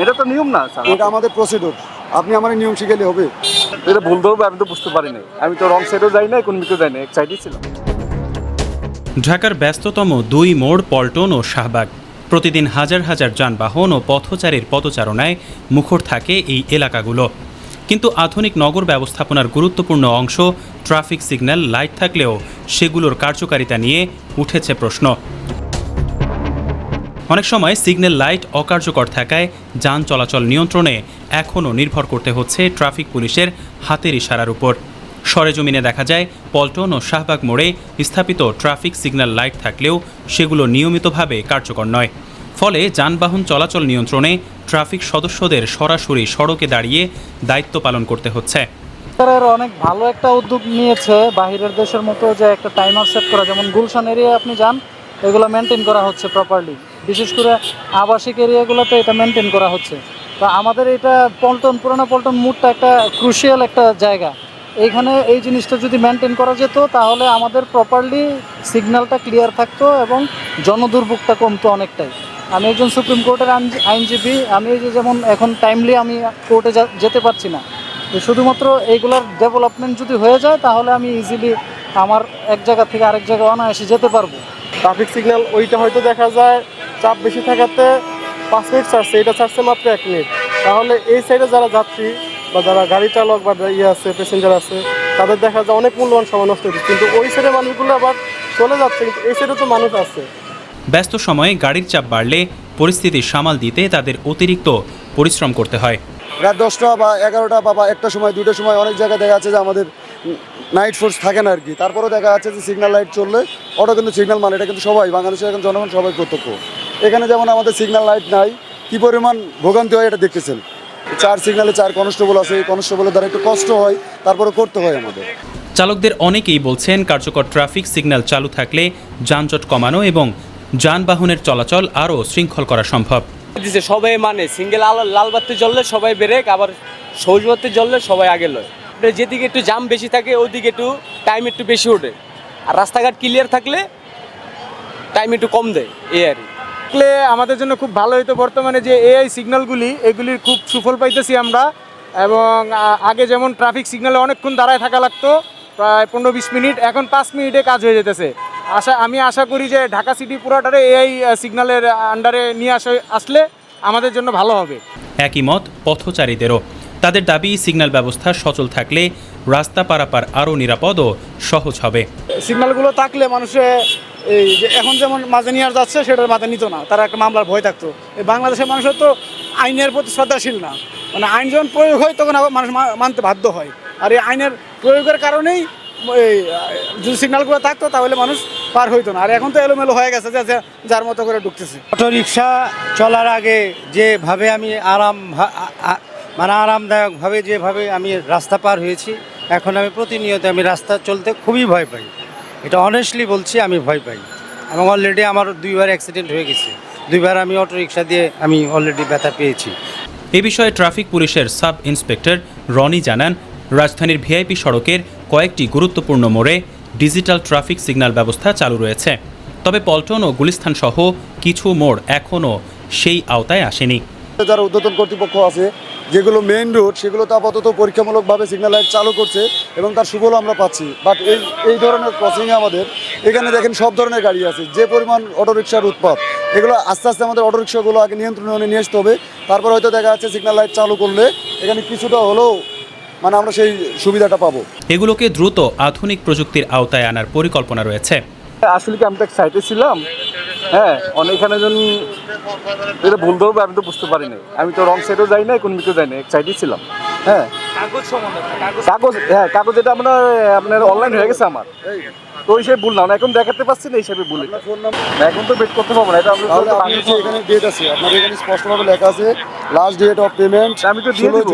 এটা তো নিয়ম না স্যার। এটা আমাদের প্রসিডিউর, আপনি আমার নিয়ম শিখালে হবে। এটা ভুল ধরবে, আমি তো বুঝতে পারি নাই। আমি তো রং সাইডেও যাই নাই, কোন দিকেও যাই নাই, এক সাইডেই ছিলাম। ঢাকার ব্যস্ততম দুই মোড় পল্টন ও শাহবাগ। প্রতিদিন হাজার হাজার যানবাহন ও পথচারীর পদচারণায় মুখর থাকে এই এলাকাগুলো। কিন্তু আধুনিক নগর ব্যবস্থাপনার গুরুত্বপূর্ণ অংশ ট্রাফিক সিগন্যাল লাইট থাকলেও সেগুলোর কার্যকারিতা নিয়ে উঠেছে প্রশ্ন। অনেক সময় সিগন্যাল লাইট অকার্যকর থাকায় যান চলাচল নিয়ন্ত্রণে এখনও নির্ভর করতে হচ্ছে ট্রাফিক পুলিশের হাতের ইশারার উপর। সরেজমিনে দেখা যায় পল্টন ও শাহবাগ মোড়ে স্থাপিত ট্রাফিক সিগন্যাল লাইট থাকলেও সেগুলো নিয়মিতভাবে কার্যকর নয়। ফলে যানবাহন চলাচল নিয়ন্ত্রণে ট্রাফিক সদস্যদের সরাসরি সড়কে দাঁড়িয়ে দায়িত্ব পালন করতে হচ্ছে। সরকারের অনেক ভালো একটা উদ্যোগ নিয়েছে বাহিরের দেশের মতো, যে একটা টাইমার সেট করা, যেমন গুলশান এরিয়া আপনি যান, এগুলো মেনটেন করা হচ্ছে প্রপারলি। বিশেষ করে আবাসিক এরিয়াগুলোতে এটা মেনটেন করা হচ্ছে। তো আমাদের এটা পুরানো পল্টন মোড়টা একটা ক্রুশিয়াল একটা জায়গা। এইখানে এই জিনিসটা যদি মেনটেন করা যেত তাহলে আমাদের প্রপারলি সিগন্যালটা ক্লিয়ার থাকতো এবং জনদুর্ভোগটা কমতো অনেকটাই। আমি একজন সুপ্রিম কোর্টের আইনজীবী, আমি এই যে যেমন এখন টাইমলি আমি কোর্টে যেতে পারছি না, শুধুমাত্র এইগুলোর ডেভেলপমেন্ট যদি হয়ে যায় তাহলে আমি ইজিলি আমার এক জায়গা থেকে আরেক জায়গায় অনায়াসে যেতে পারবো। ট্রাফিক সিগন্যাল ওইটা হয়তো দেখা যায় চাপ বেশি থাকাতে 5 মিনিট ছাড়ছে, এটা ছাড়ছে মাত্র 1 মিনিট। তাহলে এই সাইডে যারা যাত্রী বা যারা গাড়ি চালক বা আছে প্যাসেঞ্জার আছে, তাদের দেখা যায় অনেক মূল্যবান সময় নষ্ট হচ্ছে। কিন্তু ওই সাইডে মানুষগুলো আবার চলে যাচ্ছে, কিন্তু এই সাইডে তো মানুষ আছে। ব্যস্ত সময়ে গাড়ির চাপ বাড়লে পরিস্থিতি সামাল দিতে তাদের অতিরিক্ত পরিশ্রম করতে হয়। রাত 10টা বা 11টা বা 1টার সময় 2টার সময় অনেক জায়গায় দেখা যাচ্ছে যে আমাদের নাইট ফোর্স থাকে না আর কি। তারপরেও দেখা যাচ্ছে যে সিগন্যাল লাইট চললে অটো কিন্তু সিগন্যাল মানে, এটা কিন্তু সবাই বাংলাদেশের এখন জনগণ সবাই প্রত্যক্ষ। এখানে যেমন আমাদের সিগন্যাল লাইট নাই, কী পরিমাণ ভোগান্তি হয় এটা দেখতেছেন। 4 সিগন্যালে 4 কনস্টেবল আছে, এই কনস্টেবলের দ্বারা একটু কষ্ট হয়, তারপরে করতে হয় আমাদের। চালকদের অনেকেই বলছেন কার্যকর ট্রাফিক সিগন্যাল চালু থাকলে যানজট কমানো এবং যানবাহনের চলাচল আরও শৃঙ্খল করা সম্ভব। সবাই মানে সিঙ্গেল আলো লাল বাতি জ্বললে সবাই ব্রেক, আবার সবুজ বাতি জ্বললে সবাই আগে লয়। যেদিকে একটু জাম বেশি থাকে ওইদিকে একটু টাইম একটু বেশি ওঠে, আর রাস্তাঘাট ক্লিয়ার থাকলে টাইম একটু কম দেয়, এই আর কি। আমাদের জন্য খুব ভালো হতো বর্তমানে যে এআই সিগন্যালগুলি, এগুলির খুব সুফল পাইতেছি আমরা। এবং আগে যেমন ট্রাফিক সিগন্যালে অনেকক্ষণ দাঁড়ায় থাকা লাগতো, প্রায় 15-20 মিনিট, এখন 5 মিনিটে কাজ হয়ে যেতেছে। আমি আশা করি যে ঢাকা সিটি পুরোটারে এআই সিগন্যালের আন্ডারে নিয়ে আসলে আমাদের জন্য ভালো হবে। একই মত পথচারীদেরও। তাদের দাবি সিগন্যাল ব্যবস্থা সচল থাকলে রাস্তা পারাপার আরও নিরাপদ ও সহজ হবে। সিগন্যালগুলো থাকলে মানুষে এই যে এখন যেমন মাঝে নিয়ে যাচ্ছে সেটার মাথায় নিত না, তারা একটা মামলার ভয় থাকতো। এই বাংলাদেশের মানুষের তো আইনের প্রতি শ্রদ্ধাশীল না, মানে আইন যখন প্রয়োগ হয় তখন আবার মানুষ মানতে বাধ্য হয়। আর এই আইনের প্রয়োগের কারণেই এই যদি সিগন্যালগুলো থাকতো তাহলে মানুষ পার হইতো না। আর এখন তো এলোমেলো হয়ে গেছে, যে যার মতো করে ঢুকতেছে। অটোরিকশা চলার আগে যেভাবে আমি আরামদায়কভাবে যেভাবে আমি রাস্তা পার হয়েছি, এখন আমি প্রতিনিয়ত আমি রাস্তা চলতে খুবই ভয় পাই। এটা অনেস্টলি বলছি, আমি ভয় পাই। এবং অলরেডি আমার 2বার অ্যাক্সিডেন্ট হয়ে গেছে, 2বার আমি অটোরিকশা দিয়ে আমি অলরেডি ব্যথা পেয়েছি। এ বিষয়ে ট্রাফিক পুলিশের সাব ইন্সপেক্টর রনি জানান, রাজধানীর ভিআইপি সড়কের কয়েকটি গুরুত্বপূর্ণ মোড়ে ডিজিটাল ট্রাফিক সিগন্যাল ব্যবস্থা চালু রয়েছে। তবে পল্টন ও গুলিস্তান সহ কিছু মোড় এখনও সেই আওতায় আসেনি। যারা ঊর্ধ্বতন কর্তৃপক্ষ আছে, যেগুলো মেইন রোড, সেগুলো তো আপাতত পরীক্ষামূলকভাবে সিগন্যাল লাইট চালু করছে এবং তার সুফলও আমরা পাচ্ছি। বাট এই ধরনের ক্রসিংয়ে আমাদের এখানে দেখেন সব ধরনের গাড়ি আছে, যে পরিমাণ অটোরিকশার উৎপাত, এগুলো আস্তে আস্তে আমাদের অটোরিকশাগুলো আগে নিয়ন্ত্রণে নিয়ে আসতে হবে। তারপর হয়তো দেখা যাচ্ছে সিগন্যাল লাইট চালু করলে এখানে কিছুটা হলেও মানে আমরা সেই সুবিধাটা পাবো। এগুলোকে দ্রুত আধুনিক প্রযুক্তির আওতায় আনার পরিকল্পনা রয়েছে। আসলে কি আমি তো এক সাইডে ছিলাম, হ্যাঁ, অনেকখানে যখন এটা ভুল ধরবে, আমি তো বুঝতে পারি নাই। আমি তো রং সাইডেও যাই নাই, কোন দিকেও যাই নাই, এক সাইডেই ছিলাম। হ্যাঁ, কাগজ এটা আপনার অনলাইন হয়ে গেছে আমার, তো ওই হিসেবে ভুল না, এখন দেখাতে পারছি না, এই হিসেবে ভুল। এখন তো বেট করতে পারবো না, এটা এখানে ডেট আছে, আপনার এখানে স্পষ্টভাবে লেখা আছে লাস্ট ডেট অফ পেমেন্ট। আমি তো দিয়ে দিব,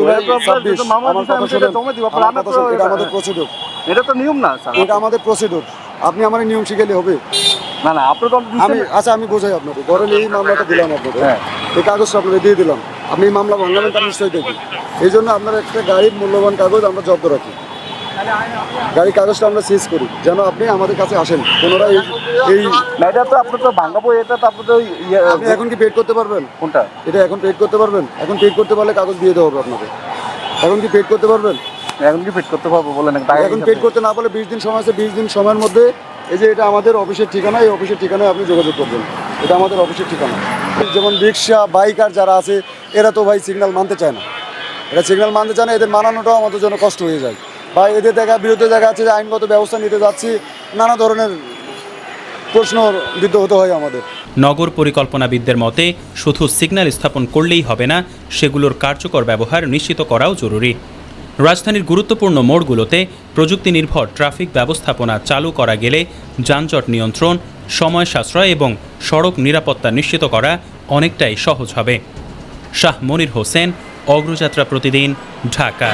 এটা আমাদের প্রসিডিউর, এটা তো নিয়ম না স্যার। এটা আমাদের প্রসিডিউর, আপনি আমার নিয়ম শিখালে হবে না। না, আপনি তো আচ্ছা আমি বোঝাই আপনাকে। ধরেন এই মামলাটা দিলাম আপনাকে, হ্যাঁ, এই কাগজটা আপনাকে দিয়ে দিলাম, আপনি এই মামলা ভাঙলামেন তার নিশ্চয়ই দেখি। এই জন্য আপনার একটা গাড়ির মূল্যবান কাগজ আমরা জব্দ রাখি। গাড়ির কাগজটা আমরা সিজ করি, যেন আপনি আমাদের কাছে আসেন পুনরায় এই না এটা তো আপনার তো ভাঙাবো, এটা তো আপনার তো আপনি এখন কি পেড করতে পারবেন? কোনটা? এটা এখন পেড করতে পারবেন? এখন পেড করতে পারলে কাগজ দিয়ে দেওয়া হবে আপনাদের। এখন কি পেড করতে পারবেন? এখন কি ফিট করতে পারবো বলেন? এখন পেড করতে না পারলে 20 দিন সময় আছে, 20 দিন সময়ের মধ্যে এই যে এটা আমাদের অফিসের ঠিকানা, এই অফিসের ঠিকানায় আপনি যোগাযোগ করবেন। এটা আমাদের অফিসের ঠিকানা। যেমন রিক্সা বাইকার যারা আছে এরা তো ভাই সিগন্যাল মানতে চায় না, এরা সিগন্যাল মানতে চায় না, এদের মানানোটাও আমাদের জন্য কষ্ট হয়ে যায়। বা এদের বিরুদ্ধে দেখা যাচ্ছে যে আইনগত ব্যবস্থা নিতে যাচ্ছি, নানা ধরনের প্রশ্নবিদ্ধ হতে হয় আমাদের। নগর পরিকল্পনাবিদদের মতে শুধু সিগন্যাল স্থাপন করলেই হবে না, সেগুলোর কার্যকর ব্যবহার নিশ্চিত করাও জরুরি। রাজধানীর গুরুত্বপূর্ণ মোড়গুলোতে প্রযুক্তি নির্ভর ট্রাফিক ব্যবস্থাপনা চালু করা গেলে যানজট নিয়ন্ত্রণ, সময় সাশ্রয় এবং সড়ক নিরাপত্তা নিশ্চিত করা অনেকটাই সহজ হবে। শাহ মনির হোসেন, অগ্রযাত্রা প্রতিদিন, ঢাকা।